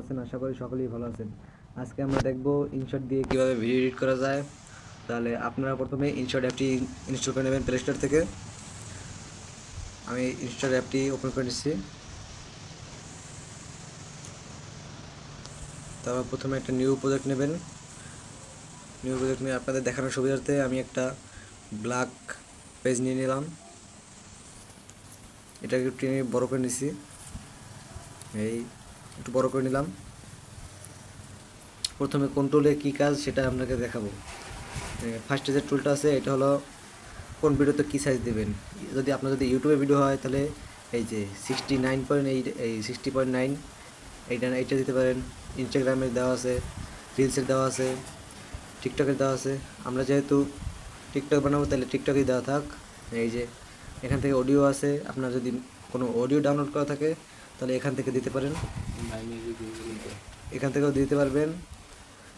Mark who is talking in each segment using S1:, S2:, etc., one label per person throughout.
S1: আছেন, আশা করি সকলেই ভালো আছেন। আজকে আমরা দেখব ইনশট দিয়ে কিভাবে ভিডিও এডিট করা যায়। তাহলে আপনারা প্রথমে ইনশট অ্যাপটি ইনস্টল করে নেবেন প্লে স্টোর থেকে। আমি ইনশট অ্যাপটি ওপেন করে নিচ্ছি। তারপর প্রথমে একটা নিউ প্রজেক্ট নেবেন। নিউ প্রজেক্ট নিয়ে আপনাদের দেখানোর সুবিধার্থে আমি একটা ব্ল্যাক পেজ নিয়ে নিলাম। এটাকে একটু বড় করে নিচ্ছি, এই একটু বড় করে নিলাম। প্রথমে কন্ট্রোলে কী কাজ সেটা আপনাকে দেখাবো। ফার্স্টে যে টুলটা আছে এটা হলো কোন ভিডিওতে কী সাইজ দেবেন। যদি ইউটিউবে ভিডিও হয় তাহলে এই যে 69.8 এই 60.9 এইটা দিতে পারেন। ইনস্টাগ্রামের দেওয়া আছে, রিলসের দেওয়া আছে, টিকটকের দেওয়া আছে। আমরা যেহেতু টিকটক বানাবো তাহলে টিকটকেই দেওয়া থাক। এই যে এখান থেকে অডিও আছে, আপনার যদি কোনো অডিও ডাউনলোড করা থাকে তাহলে এখান থেকে দিতে পারেন, এখান থেকেও দিতে পারবেন।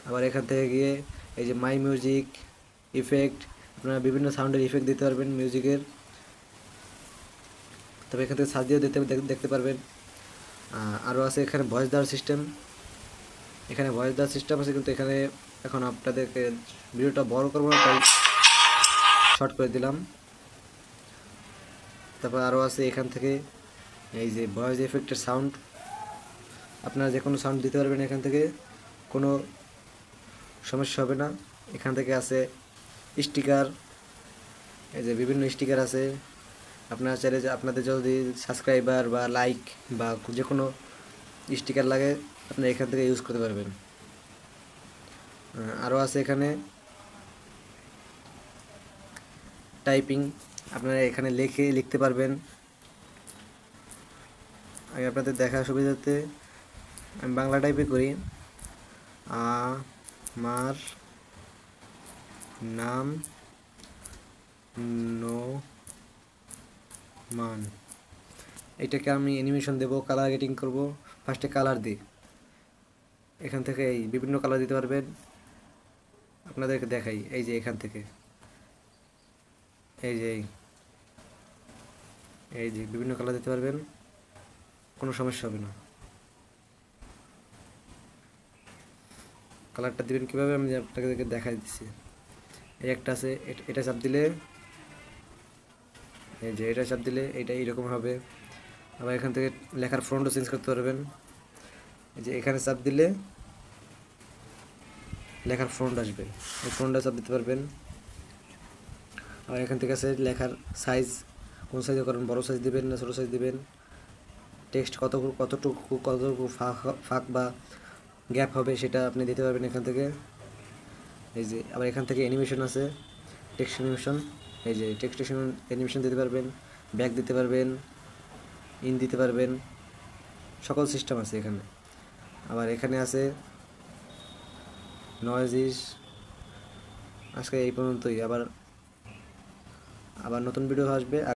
S1: আবার এখান থেকে গিয়ে এই যে মাই মিউজিক ইফেক্ট, আপনারা বিভিন্ন সাউন্ডের ইফেক্ট দিতে পারবেন মিউজিকের। তবে এখান থেকে সার্চ দিয়ে দেখতে পারবেন। আরও আছে এখানে ভয়েস দেওয়ার সিস্টেম। এখানে ভয়েস দেওয়ার সিস্টেম আছে, কিন্তু এখানে এখন আপনাদেরকে ভিডিওটা বড় করবো না, তাই শর্ট করে দিলাম। তারপর আরও আছে এখান থেকে এই যে ভয়েস এফেক্টের সাউন্ড, আপনারা যে কোনো সাউন্ড দিতে পারবেন এখান থেকে, কোনো সমস্যা হবে না। এখান থেকে আছে স্টিকার, এই যে বিভিন্ন স্টিকার আছে। আপনারা চাইলে যে আপনাদের যদি সাবস্ক্রাইবার বা লাইক বা যে কোনো স্টিকার লাগে আপনারা এখান থেকে ইউজ করতে পারবেন। আরও আছে এখানে টাইপিং, আপনারা এখানে লিখতে পারবেন। আমি আপনাদের দেখার সুবিধাতে আমি বাংলা টাইপে করি। আমার নাম নোমান। এটাকে আমি অ্যানিমেশন দেব, কালার এডিটিং করব। ফার্স্টে কালার দিই, এখান থেকে এই বিভিন্ন কালার দিতে পারবেন। আপনাদেরকে দেখাই, এই যে এখান থেকে এই যে এই যে বিভিন্ন কালার দিতে পারবেন, কোনো সমস্যা হবে না। কালারটা দিবেন কীভাবে আমি আপনাদেরকে দেখাই দিচ্ছি। এই একটা আছে, এটা চাপ দিলে এই যে এটা চাপ দিলে এটা এইরকম হবে। আবার এখান থেকে লেখার ফন্টও চেঞ্জ করতে পারবেন। এই যে এখানে চাপ দিলে লেখার ফন্ট আসবে, এই ফন্টটা চাপ দিতে পারবেন। আর এখান থেকে আছে লেখার সাইজ, কোন সাইজে করেন, বড় সাইজ দিবেন না ছোটো সাইজ দিবেন। টেক্সট কতটুকু ফাঁক বা গ্যাপ হবে সেটা আপনি দিতে পারবেন এখান থেকে। এই যে আবার এখান থেকে অ্যানিমেশন আছে, টেক্সট অ্যানিমেশন। এই যে টেক্সট অ্যানিমেশন দিতে পারবেন, ব্যাক দিতে পারবেন, ইন দিতে পারবেন, সকল সিস্টেম আছে এখানে। আবার এখানে আছে নয়েজিস। আজকে এই পর্যন্তই, আবার নতুন ভিডিও আসবে।